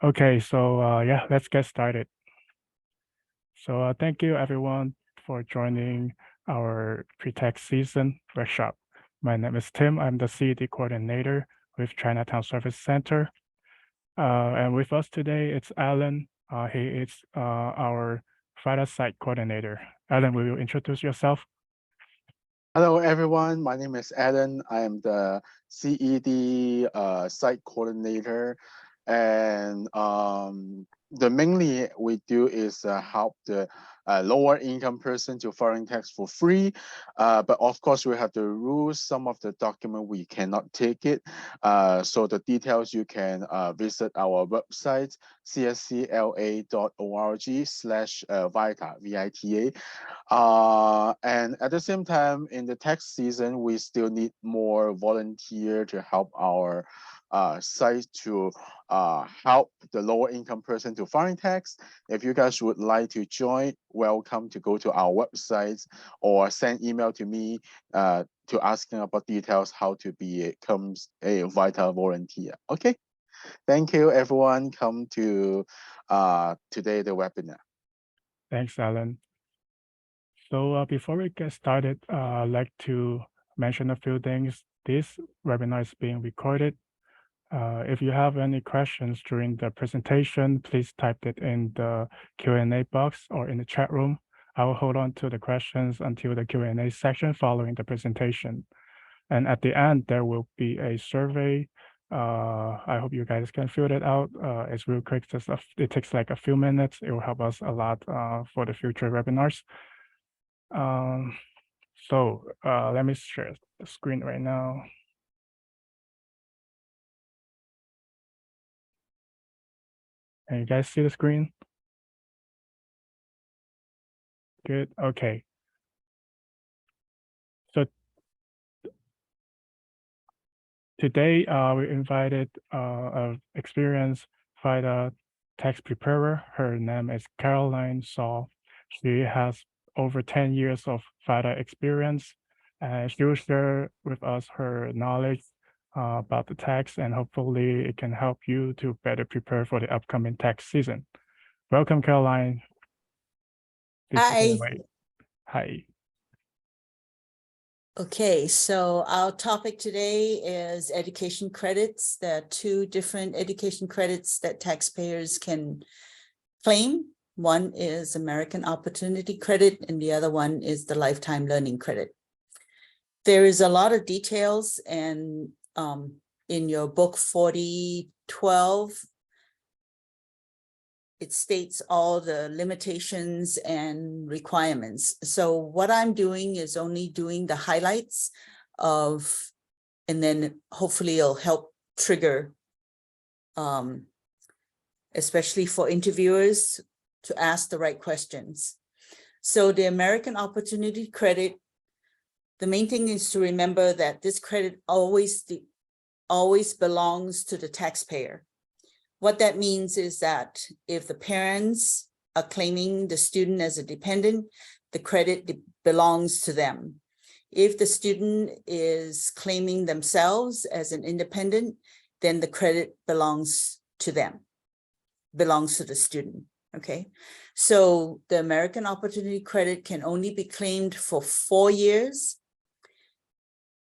Okay, so yeah, let's get started. So thank you everyone for joining our pre-tax season workshop. My name is Tim. I'm the CED coordinator with Chinatown Service Center. And with us today, it's Alan. He is our FIDA site coordinator. Alan, will you introduce yourself? Hello, everyone. My name is Adam. I am the CED site coordinator, and the mainly we do is help the lower income person to foreign tax for free. But of course, we have the rules. Some of the document we cannot take it. So the details you can visit our website cscla.org/vita VITA. And at the same time, in the tax season, we still need more volunteer to help our site to help the lower income person to find tax. If you guys would like to join, welcome to go to our website or send email to me to asking about details how to become a vital volunteer. Okay, thank you everyone. Come to today the webinar. Thanks, Alan. So before we get started, I'd like to mention a few things. This webinar is being recorded. If you have any questions during the presentation, please type it in the Q&A box or in the chat room. I will hold on to the questions until the Q&A section following the presentation. And at the end, there will be a survey. I hope you guys can fill it out. It's real quick, it takes like a few minutes. It will help us a lot for the future webinars. Let me share the screen right now. Can you guys see the screen? Good, okay. So today we invited an experienced FIDA tax preparer. Her name is Caroline Saul. She has over 10 years of FIDA experience. She will share with us her knowledge about the tax, and hopefully it can help you to better prepare for the upcoming tax season. Welcome, Caroline. Please take it Hi. away. Hi. Okay, so our topic today is education credits. There are two different education credits that taxpayers can claim. One is American Opportunity Credit, and the other one is the Lifetime Learning Credit. There is a lot of details, and in your book 4012, it states all the limitations and requirements. So what I'm doing is only doing the highlights of, and then hopefully it'll help trigger, especially for interviewers, to ask the right questions. So the American Opportunity Credit, the main thing is to remember that this credit always belongs to the taxpayer. What that means is that if the parents are claiming the student as a dependent, the credit belongs to them. If the student is claiming themselves as an independent, then the credit belongs to them, belongs to the student, okay? So the American Opportunity Credit can only be claimed for 4 years,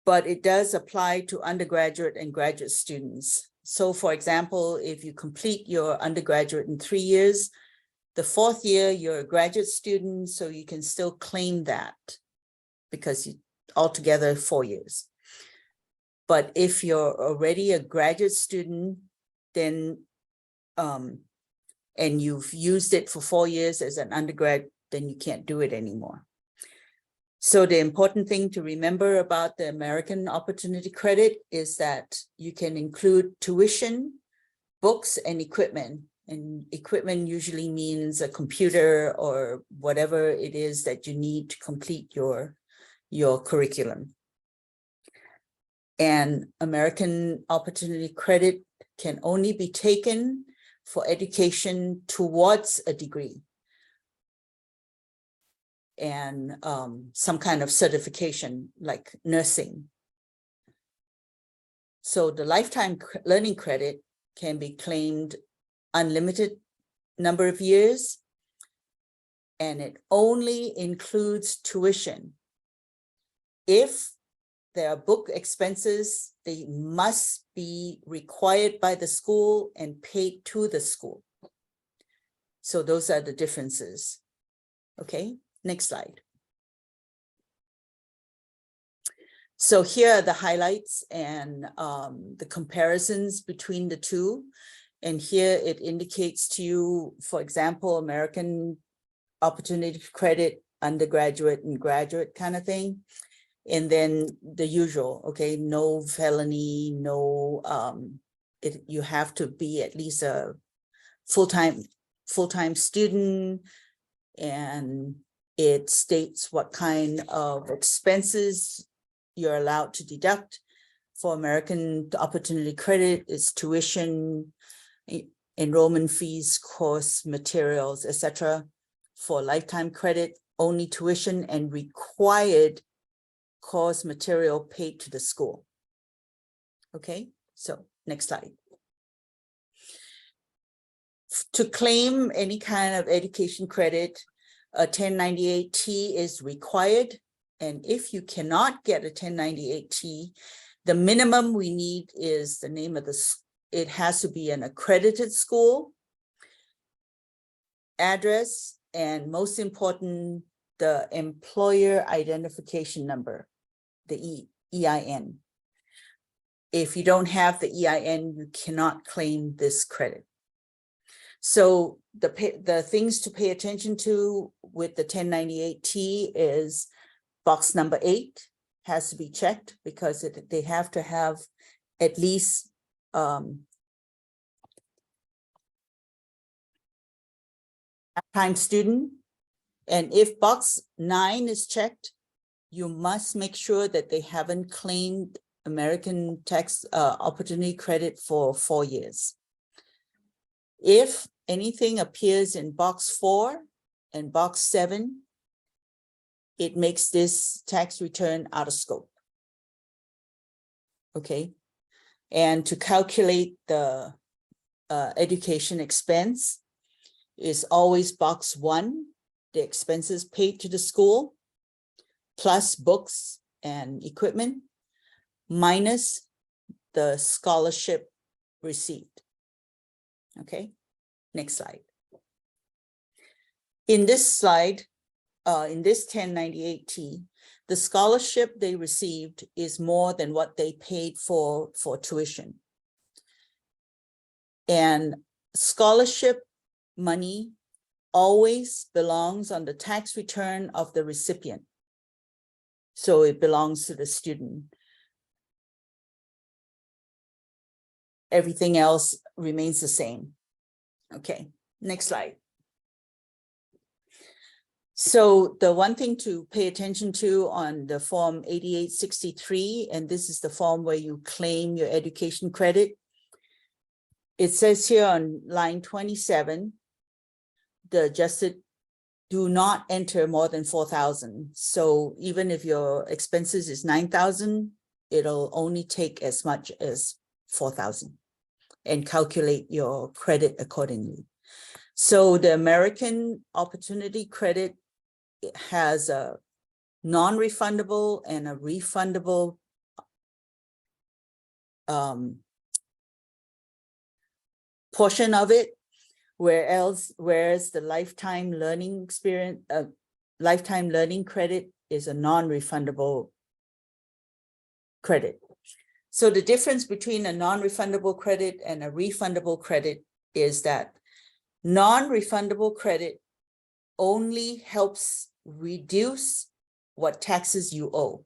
but it does apply to undergraduate and graduate students. So for example, if you complete your undergraduate in 3 years, the 4th year, you're a graduate student, so you can still claim that because you altogether 4 years. But if you're already a graduate student, then, and you've used it for 4 years as an undergrad, then you can't do it anymore. So the important thing to remember about the American Opportunity Credit is that you can include tuition, books, and equipment. And equipment usually means a computer or whatever it is that you need to complete your curriculum. And American Opportunity Credit can only be taken for education towards a degree and some kind of certification like nursing. So the Lifetime Learning Credit can be claimed unlimited number of years, and it only includes tuition. If there are book expenses, they must be required by the school and paid to the school. So those are the differences. Okay, next slide. So here are the highlights and the comparisons between the two. And here it indicates to you, for example, American Opportunity Credit, undergraduate and graduate kind of thing. And then the usual, okay, no felony, no, you have to be at least a full-time student, and it states what kind of expenses you're allowed to deduct. For American Opportunity Credit, it's tuition, enrollment fees, course materials, etc. For lifetime credit, only tuition and required course material paid to the school. Okay, so next slide. To claim any kind of education credit, a 1098-T is required. And if you cannot get a 1098-T, the minimum we need is the name of it has to be an accredited school, address, and most important, the employer identification number, the EIN. If you don't have the EIN, you cannot claim this credit. So the things to pay attention to with the 1098-T is box number 8 has to be checked because they have to have at least time student. And if box 9 is checked, you must make sure that they haven't claimed American Tax Opportunity Credit for 4 years. If anything appears in box 4 and box 7, it makes this tax return out of scope. Okay, and to calculate the education expense is always box 1, the expenses paid to the school, plus books and equipment, minus the scholarship received. Okay, next slide. In this slide, in this 1098-T, the scholarship they received is more than what they paid for tuition. And scholarship money always belongs on the tax return of the recipient. So it belongs to the student. Everything else remains the same. Okay, next slide. So the one thing to pay attention to on the form 8863, and this is the form where you claim your education credit. It says here on line 27, the adjusted do not enter more than 4,000. So even if your expenses is 9,000, it'll only take as much as 4,000 and calculate your credit accordingly. So the American Opportunity Credit has a non-refundable and a refundable portion of it, whereas the lifetime learning experience, lifetime learning credit is a non-refundable credit. So the difference between a non-refundable credit and a refundable credit is that non-refundable credit only helps reduce what taxes you owe.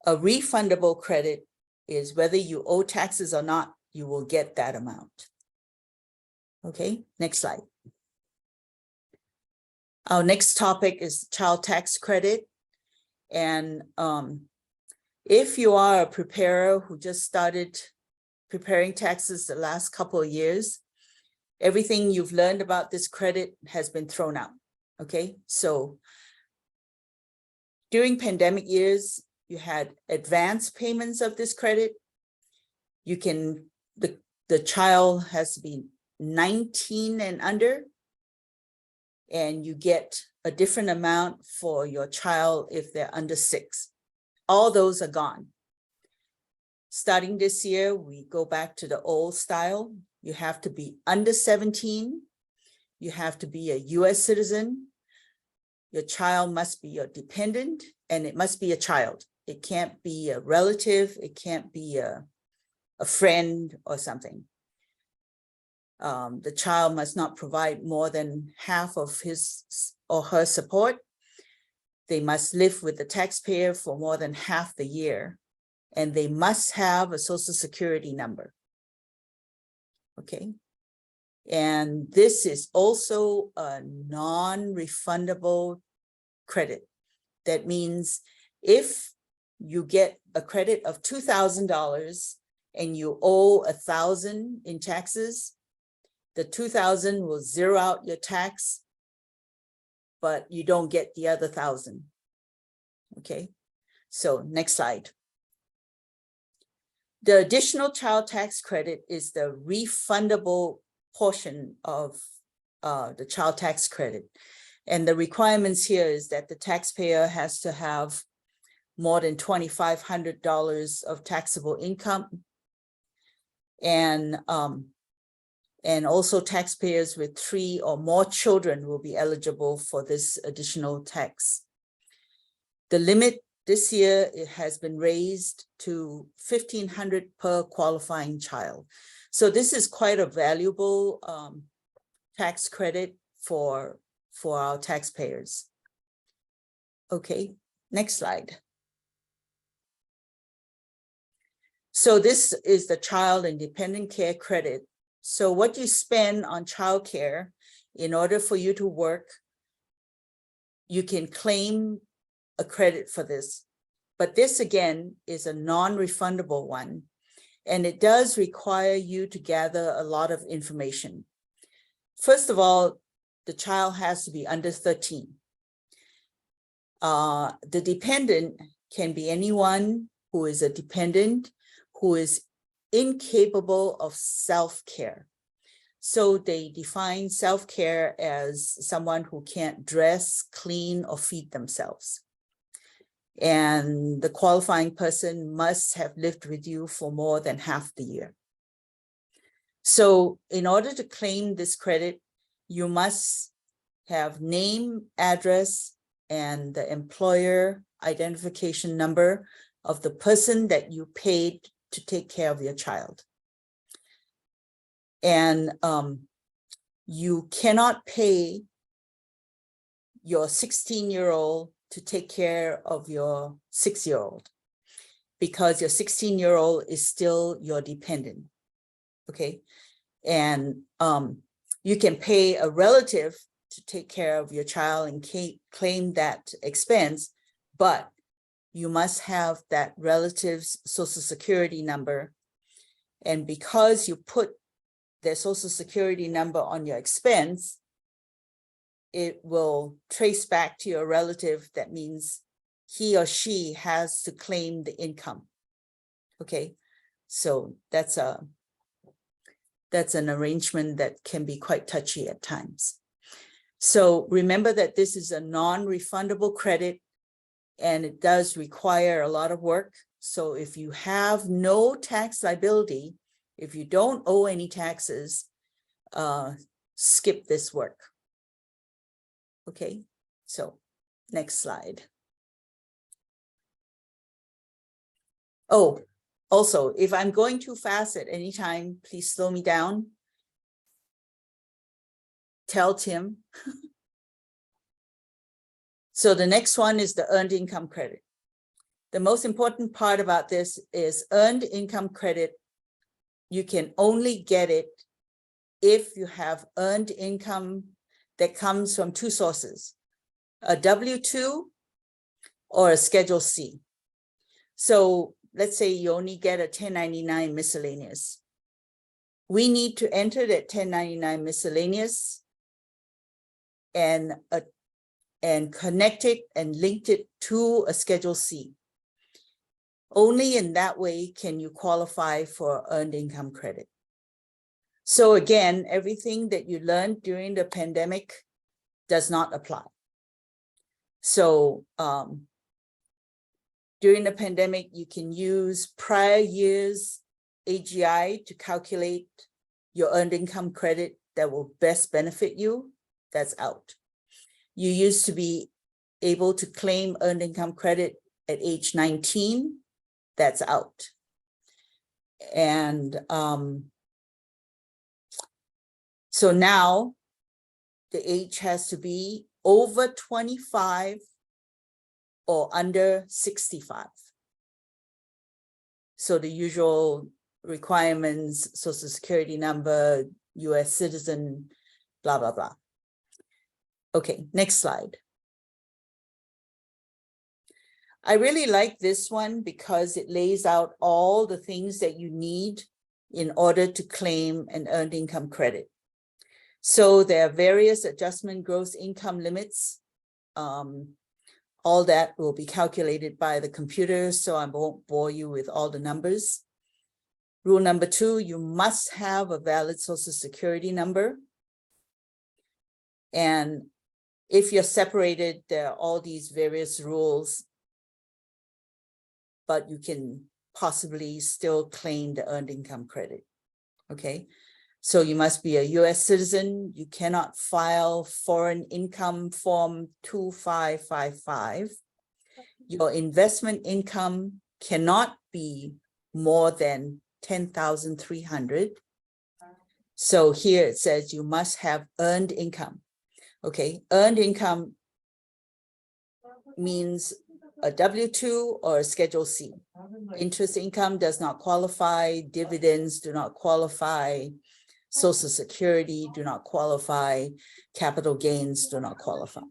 A refundable credit is whether you owe taxes or not, you will get that amount. Okay, next slide. Our next topic is child tax credit. And if you are a preparer who just started preparing taxes the last couple of years, everything you've learned about this credit has been thrown out. Okay, so during pandemic years, you had advance payments of this credit. You can, the child has to be 19 and under, and you get a different amount for your child if they're under 6. All those are gone. Starting this year, we go back to the old style. You have to be under 17. You have to be a US citizen. Your child must be your dependent, and it must be a child. It can't be a relative. It can't be a friend or something. The child must not provide more than half of his or her support. They must live with the taxpayer for more than half the year, and they must have a Social Security number. Okay. And this is also a non-refundable credit. That means if you get a credit of $2,000 and you owe $1,000 in taxes, the $2,000 will zero out your tax, but you don't get the other $1,000. Okay, so next slide. The additional child tax credit is the refundable portion of the child tax credit. And the requirements here is that the taxpayer has to have more than $2,500 of taxable income. And also taxpayers with 3 or more children will be eligible for this additional tax. The limit this year, it has been raised to $1,500 per qualifying child. So this is quite a valuable tax credit for our taxpayers. Okay, next slide. So this is the child and dependent care credit. So what you spend on childcare, in order for you to work, you can claim a credit for this. But this again is a non-refundable one. And it does require you to gather a lot of information. First of all, the child has to be under 13. The dependent can be anyone who is a dependent who is incapable of self-care. So they define self-care as someone who can't dress, clean, or feed themselves. And the qualifying person must have lived with you for more than half the year. So in order to claim this credit, you must have name, address, and the employer identification number of the person that you paid to take care of your child. And you cannot pay your 16-year-old to take care of your 6-year-old because your 16-year-old is still your dependent. Okay. And you can pay a relative to take care of your child and claim that expense, but you must have that relative's Social Security number. And because you put their Social Security number on your expense, it will trace back to your relative. That means he or she has to claim the income. Okay, so that's an arrangement that can be quite touchy at times. So remember that this is a non-refundable credit and it does require a lot of work. So if you have no tax liability, if you don't owe any taxes, skip this work. Okay, so next slide. Oh, also, if I'm going too fast at any time, please slow me down. Tell Tim. So the next one is the earned income credit. The most important part about this is earned income credit. You can only get it if you have earned income that comes from 2 sources, a W-2 or a Schedule C. So let's say you only get a 1099 miscellaneous. We need to enter that 1099 miscellaneous and connect it and link it to a Schedule C. Only in that way can you qualify for earned income credit. So again, everything that you learned during the pandemic does not apply. So during the pandemic, you can use prior years AGI to calculate your earned income credit that will best benefit you. That's out. You used to be able to claim earned income credit at age 19. That's out. And so now the age has to be over 25 or under 65. So the usual requirements, social security number, US citizen, blah, blah, blah. Okay, next slide. I really like this one because it lays out all the things that you need in order to claim an earned income credit. So there are various adjustment gross income limits. All that will be calculated by the computer, so I won't bore you with all the numbers. Rule number 2, you must have a valid social security number. And if you're separated, there are all these various rules, but you can possibly still claim the earned income credit, okay? So you must be a US citizen. You cannot file foreign income form 2555. Your investment income cannot be more than 10,300. So here it says you must have earned income. Okay, earned income means a W-2 or a Schedule C. Interest income does not qualify, dividends do not qualify, Social Security do not qualify, capital gains do not qualify.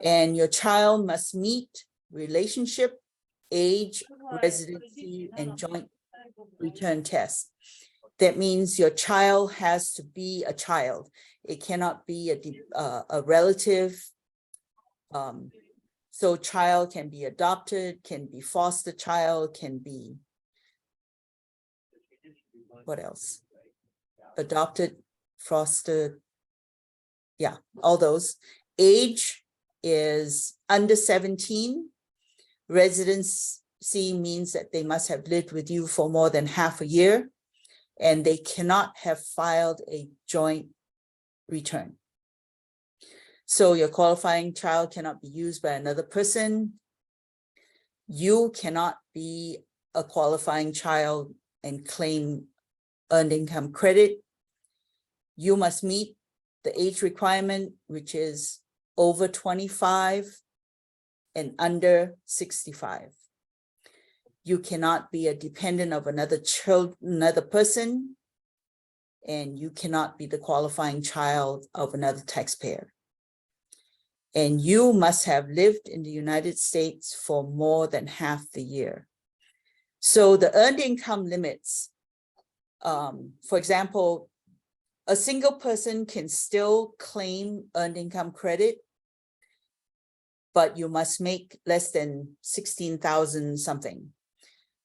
And your child must meet relationship, age, residency, and joint return tests. That means your child has to be a child. It cannot be a relative. So child can be adopted, can be foster child, can be, what else? Adopted, foster, yeah, all those. Age is under 17. Residency means that they must have lived with you for more than half a year, and they cannot have filed a joint return. So your qualifying child cannot be used by another person. You cannot be a qualifying child and claim earned income credit. You must meet the age requirement, which is over 25 and under 65. You cannot be a dependent of another person, and you cannot be the qualifying child of another taxpayer. And you must have lived in the United States for more than half the year. So the earned income limits, for example, a single person can still claim earned income credit, but you must make less than 16,000 something.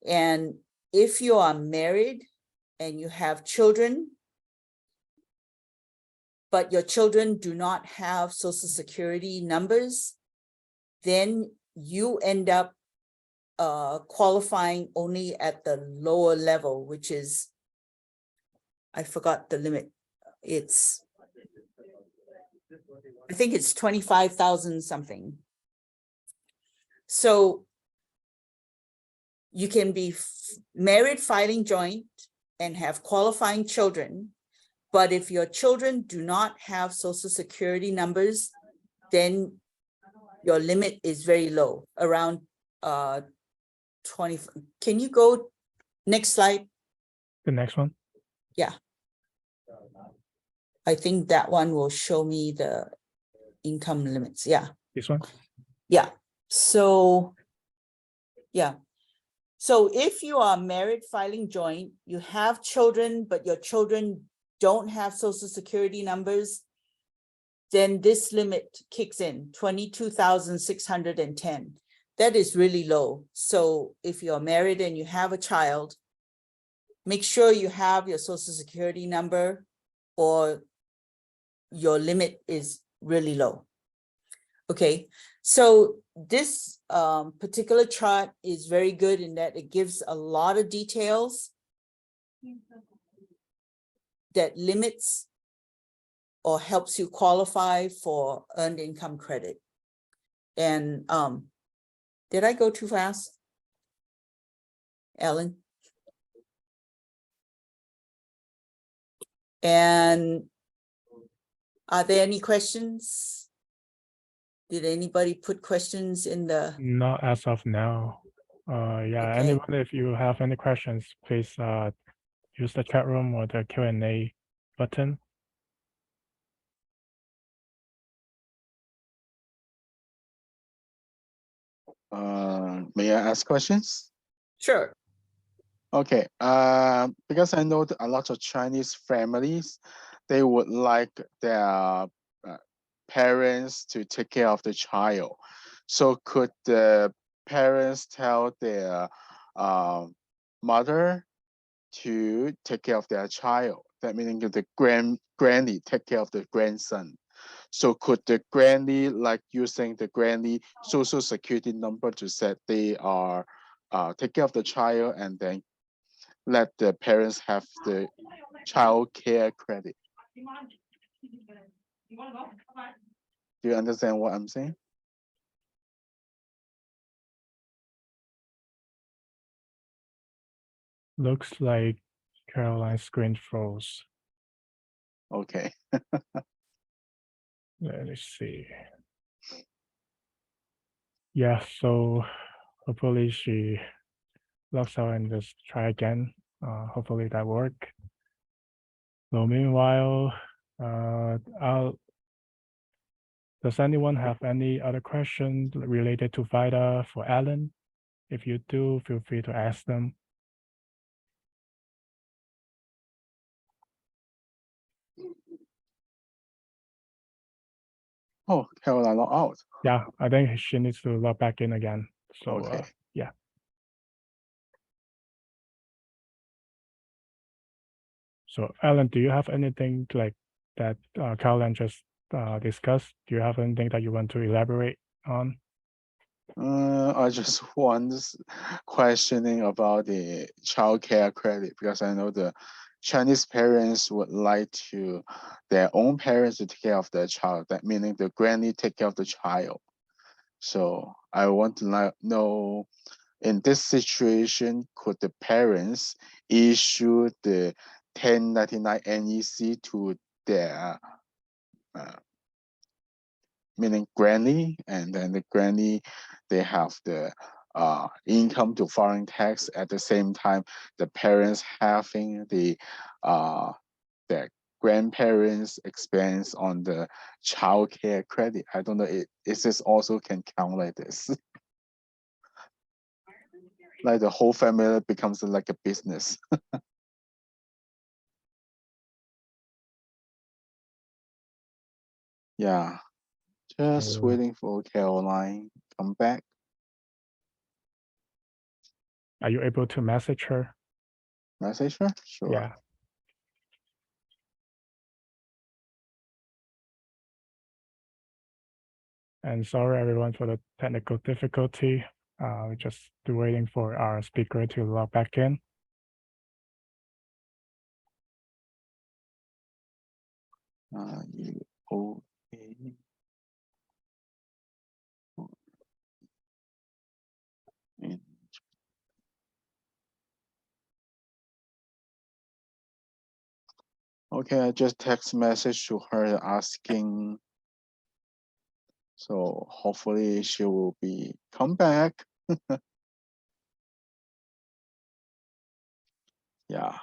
And if you are married and you have children, but your children do not have social security numbers, then you end up qualifying only at the lower level, which is, I forgot the limit. It's, I think it's 25,000 something. So you can be married filing joint and have qualifying children, but if your children do not have social security numbers, then your limit is very low, around 20. Can you go next slide? The next one. Yeah. I think that one will show me the income limits. Yeah. This one. Yeah. So, yeah. So if you are married filing joint, you have children, but your children don't have social security numbers, then this limit kicks in, 22,610. That is really low. So if you're married and you have a child, make sure you have your social security number or your limit is really low. Okay, so this particular chart is very good in that it gives a lot of details that limits or helps you qualify for earned income credit. And did I go too fast, Ellen? And are there any questions? Did anybody put questions in the? Not as of now. Yeah, Okay. anyone, if you have any questions, please use the chat room or the Q&A button. May I ask questions? Sure. Okay, because I know that a lot of Chinese families, they would like their parents to take care of the child. So could the parents tell their mother to take care of their child? That meaning that the granny take care of the grandson. So could the granny, like using the granny social security number to say they are take care of the child and then let the parents have the child care credit? Do you understand what I'm saying? Looks like Caroline's screen froze. Okay. Let me see. Yeah, so hopefully she logs out and just try again. Hopefully that work. So meanwhile, does anyone have any other questions related to VITA for Alan? If you do, feel free to ask them. Oh, Caroline log out. Yeah, I think she needs to log back in again. So Okay. yeah. So Alan, do you have anything like that Caroline just discussed? Do you have anything that you want to elaborate on? I just want questioning about the child care credit because I know the Chinese parents would like to their own parents to take care of their child. That meaning the granny take care of the child. So I want to know, in this situation, could the parents issue the 1099 NEC to their meaning granny, and then the granny, they have the income to foreign tax at the same time the parents having the their grandparents expense on the child care credit. I don't know, is this also can count like this? Like the whole family becomes like a business. Yeah, just waiting for Caroline come back. Are you able to message her? Message her? Sure. Yeah. And sorry everyone for the technical difficulty. We're just waiting for our speaker to log back in. Okay. Okay, I just text message to her asking. So hopefully she will be come back. Yeah.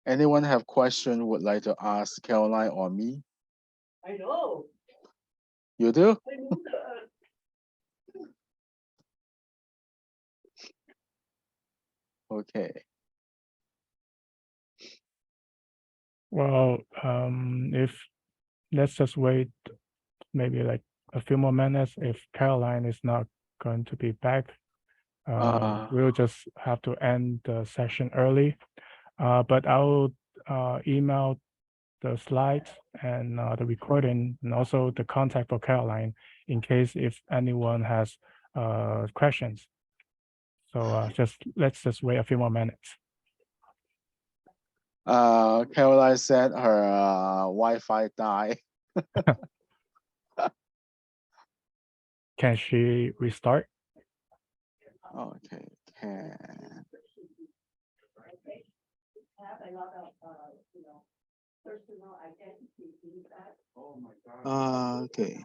Anyone have question would like to ask Caroline or me? I know. You do? I know that. Okay. Well, if let's just wait maybe like a few more minutes. If Caroline is not going to be back, we'll just have to end the session early. But I'll email the slides and the recording and also the contact for Caroline in case if anyone has questions. So let's just wait a few more minutes. Caroline said her Wi-Fi died. Can she restart? Okay, can. Okay.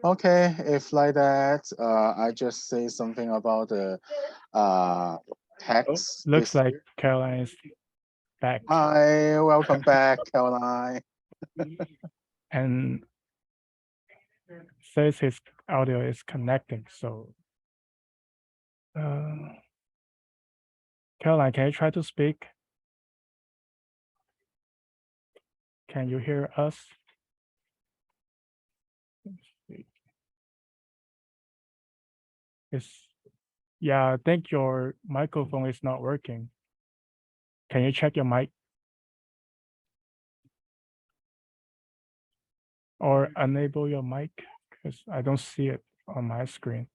Okay, if like that, I just say something about the tax. Looks like Caroline is back. Hi, welcome back, Caroline. And says his audio is connecting. So Caroline, can you try to speak? Can you hear us? Yeah, I think your microphone is not working. Can you check your mic? Or enable your mic? Because I don't see it on my screen.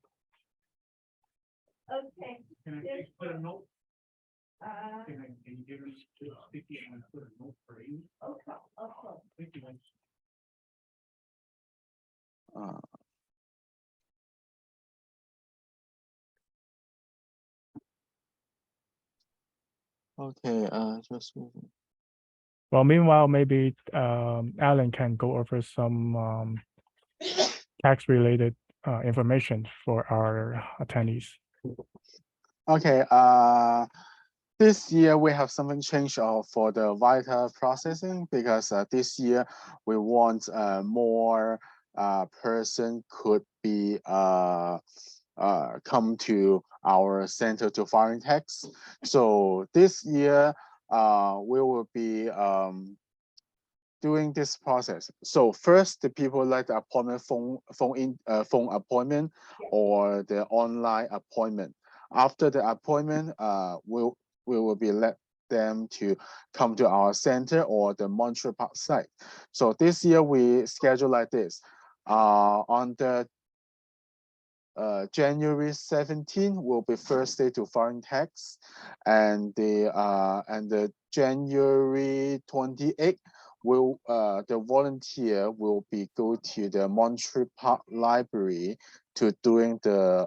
Okay. Can I put a note? Uh, Can you give us speaking and put a note for you? okay. Okay, just moving. Well, meanwhile, maybe Alan can go over some tax-related information for our attendees. Okay, this year we have something changed for the VITA processing because this year we want more person could be come to our center to foreign tax. So this year we will be doing this process. So first, the people like the appointment phone appointment or the online appointment. After the appointment, we will be let them to come to our center or the Montreal Park site. So this year we schedule like this. On the January 17 will be first day to foreign tax, and the January 28 will the volunteer will be go to the Montreal Park Library to doing the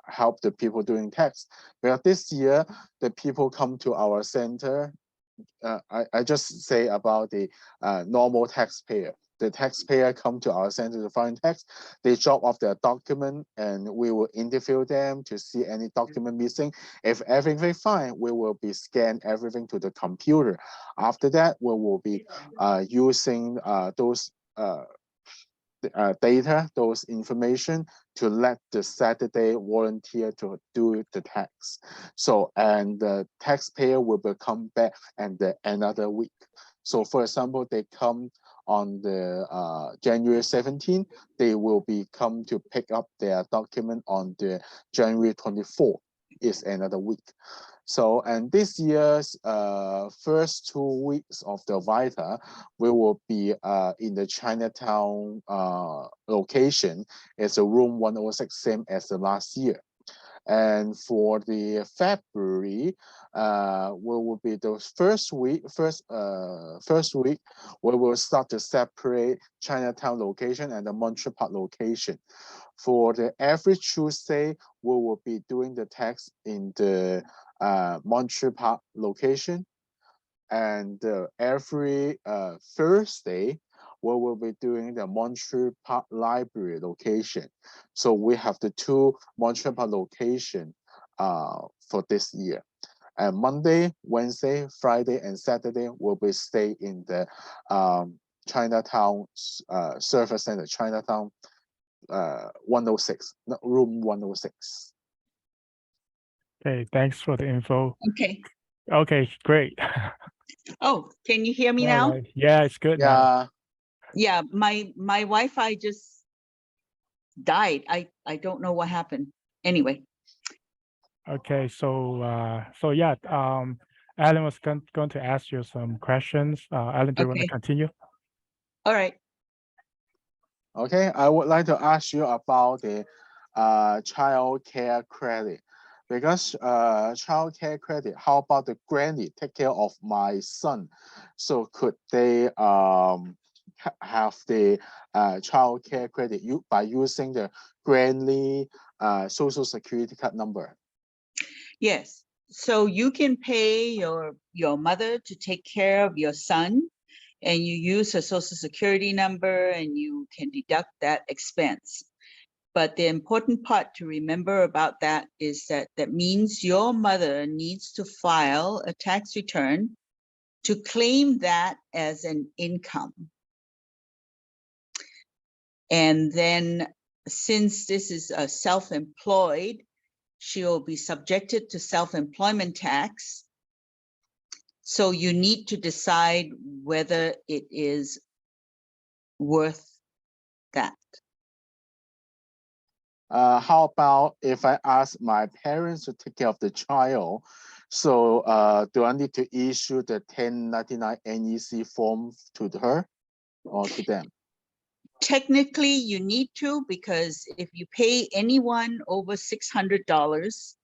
help the people doing tax. Because this year the people come to our center. I just say about the normal taxpayer. The taxpayer come to our center to find tax. They drop off their document and we will interview them to see any document missing. If everything fine, we will be scan everything to the computer. After that, we will be using those data, those information to let the Saturday volunteer to do the tax. So, and the taxpayer will come back and another week. So for example, they come on the January 17, they will be come to pick up their document on the January 24, is another week. So, and this year's first 2 weeks of the VITA, we will be in the Chinatown location. It's a room 106, same as the last year. And for the February, we will be the first week, we will start to separate Chinatown location and the Montreal Park location. For the every Tuesday, we will be doing the tax in the Montreal Park location. And every Thursday, we will be doing the Montreal Park Library location. So we have the two Montreal Park location for this year. And Monday, Wednesday, Friday, and Saturday will be stay in the Chinatown Service Center, Chinatown 106, room 106. Okay, thanks for the info. Okay. Okay, great. Oh, can you hear me All now? right. Yeah, it's good now. Yeah, my Wi-Fi just died. I don't know what happened. Anyway, Okay, so yeah, Alan was going to ask you some questions. Alan, do you want to Okay. continue? All right. Okay, I would like to ask you about the child care credit. Because child care credit, how about the granny take care of my son? So could they have the child care credit by using the granny social security card number? Yes. So you can pay your mother to take care of your son, and you use a social security number and you can deduct that expense. But the important part to remember about that is that that means your mother needs to file a tax return to claim that as an income. And then since this is a self-employed, she'll be subjected to self-employment tax. So you need to decide whether it is worth that. How about if I ask my parents to take care of the child? So do I need to issue the 1099 NEC form to her or to them? Technically, you need to, because if you pay anyone over $600,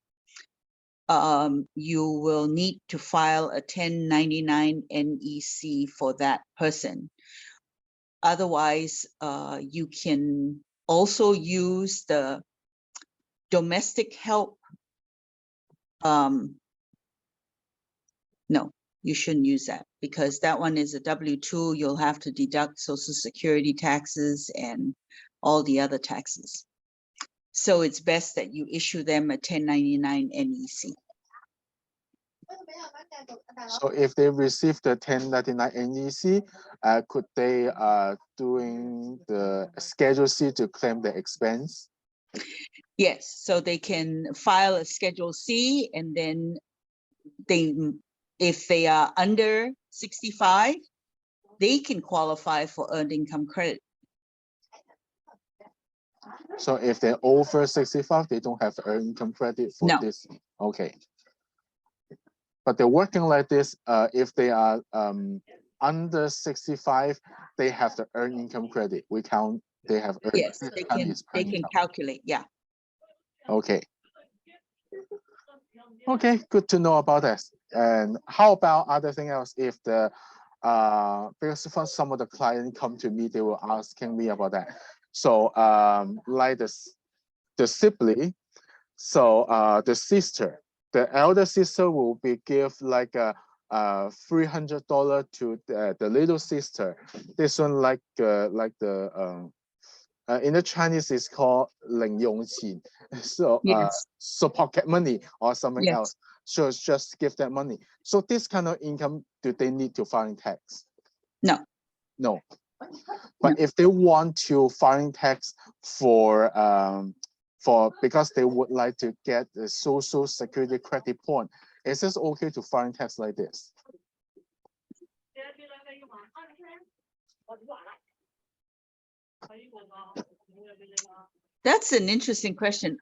you will need to file a 1099 NEC for that person. Otherwise, you can also use the domestic help. No, you shouldn't use that, because that one is a W-2. You'll have to deduct Social Security taxes and all the other taxes. So it's best that you issue them a 1099 NEC. So if they receive the 1099 NEC, could they doing the Schedule C to claim the expense? Yes, so they can file a Schedule C, and then if they are under 65, they can qualify for earned income credit. So if they're over 65, they don't have earned income credit for No. this. Okay. But they're working like this. If they are under 65, they have the earned income credit. We count. They have earned. Yes, they can. They can calculate. Yeah. Okay. Okay, good to know about this. And how about other thing else? If the because for some of the clients come to me, they were asking me about that. So like the sibling, so the sister, the elder sister will be give like a $300 to the little sister. This one like the in the Chinese is called 零用钱. So Yes. so pocket money or something Yes. else. So just give that money. So this kind of income, do they need to file tax? No. No. But if they want to file tax for because they would like to get the social security credit point, is this okay to file tax like this? That's an interesting question.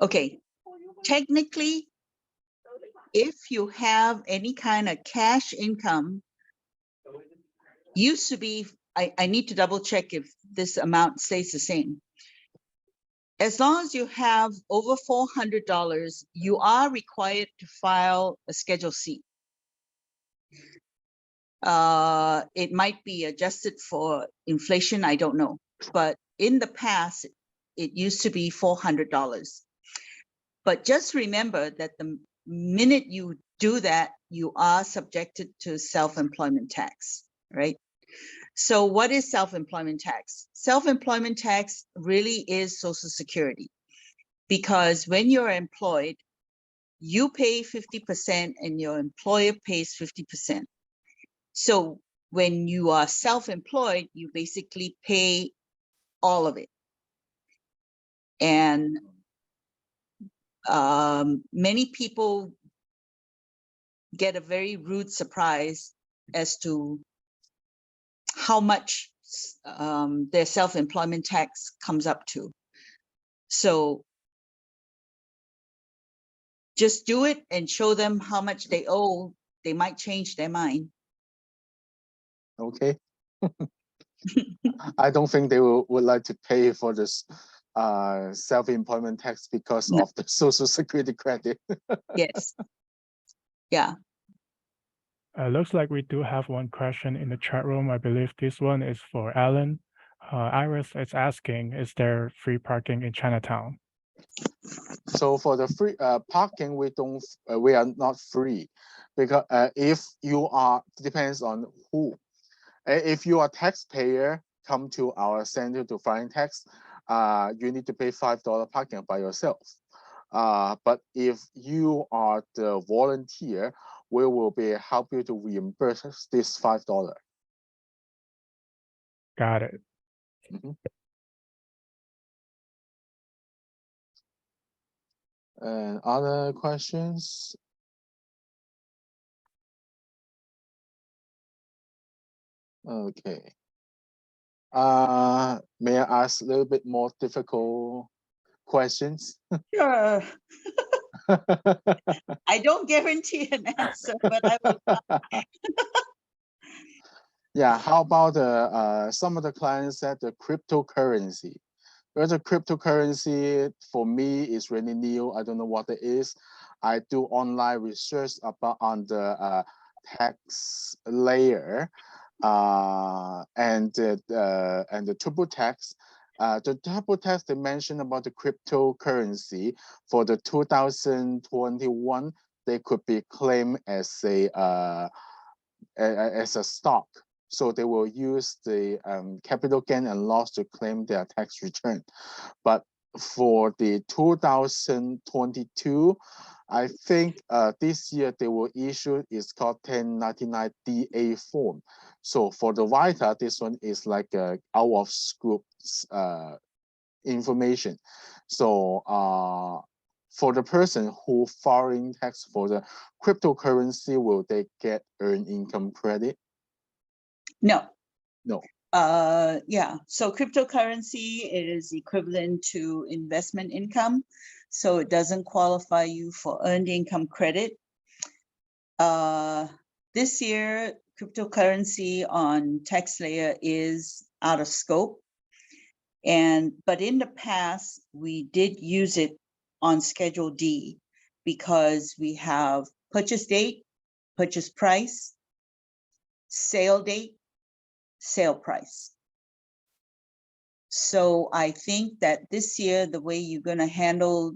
Okay, technically, if you have any kind of cash income, used to be, I need to double check if this amount stays the same. As long as you have over $400, you are required to file a Schedule C. It might be adjusted for inflation, I don't know. But in the past, it used to be $400. But just remember that the minute you do that, you are subjected to self-employment tax, right? So what is self-employment tax? Self-employment tax really is Social Security, because when you're employed, you pay 50% and your employer pays 50%. So when you are self-employed, you basically pay all of it. And many people get a very rude surprise as to how much their self-employment tax comes up to. So just do it and show them how much they owe. They might change their mind. Okay. I don't think they would like to pay for this self-employment tax because No. of the Social Security credit. Yes. Yeah. Looks like we do have one question in the chat room. I believe this one is for Alan. Iris is asking, is there free parking in Chinatown? So for the free parking, we are not free, because if you are, depends on who. If you are taxpayer, come to our center to file tax, you need to pay $5 parking by yourself. But if you are the volunteer, we will be help you to reimburse this $5. Got it. And other questions? Okay. May I ask a little bit more difficult questions? Sure. I don't guarantee an answer, but I will. Yeah, how about some of the clients said the cryptocurrency? Well, the cryptocurrency for me is really new. I don't know what it is. I do online research about on the tax layer and the TurboTax. The TurboTax they mentioned about the cryptocurrency for the 2021, they could be claimed as a stock. So they will use the capital gain and loss to claim their tax return. But for the 2022, I think this year they will issue, it's called 1099-DA form. So for the VITA, this one is like a out of scope information. So for the person who filing tax for the cryptocurrency, will they get earned income credit? No. No. Yeah, so cryptocurrency is equivalent to investment income, so it doesn't qualify you for earned income credit. This year, cryptocurrency on TaxSlayer is out of scope. But in the past, we did use it on Schedule D because we have purchase date, purchase price, sale date, sale price. So I think that this year, the way you're going to handle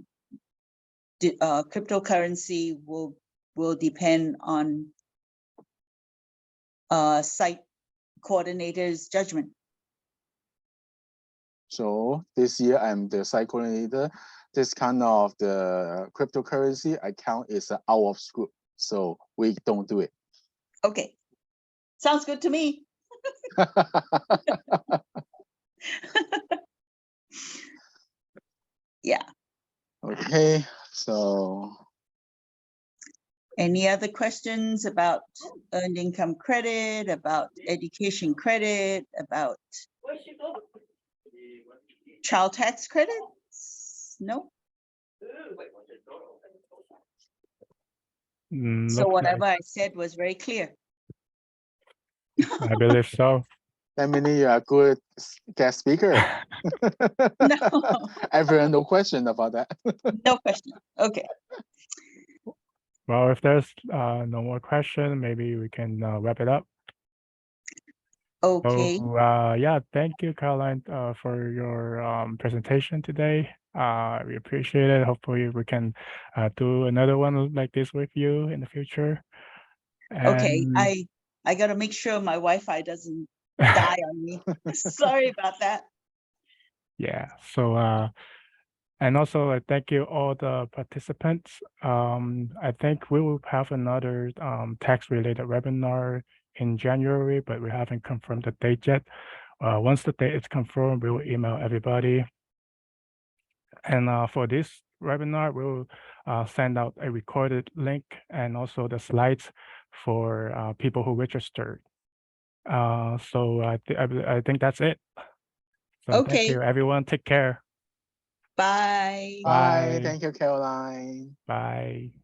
the cryptocurrency will depend on site coordinator's judgment. So this year I'm the site coordinator. This kind of the cryptocurrency account is out of scope, so we don't do it. Okay, sounds good to me. Yeah. Okay, so Any other questions about earned income credit, about education credit, about child tax credits? No. So Looks whatever like, I said was very clear. I believe so. that means you are a good guest speaker. No, Everyone, no question about that. no question. Okay. Well, if there's no more question, maybe we can wrap it up. Okay. So yeah, thank you, Caroline, for your presentation today. We appreciate it. Hopefully we can do another one like this with you in the future. Okay. And I got to make sure my Wi-Fi doesn't die on me. Sorry about that. yeah, so and also I thank you all the participants. I think we will have another tax-related webinar in January, but we haven't confirmed the date yet. Once the date is confirmed, we will email everybody. And for this webinar, we'll send out a recorded link and also the slides for people who registered. So I think that's it. So thank Okay. you, everyone. Take care. Bye. Bye. Bye. Thank you, Caroline. Bye.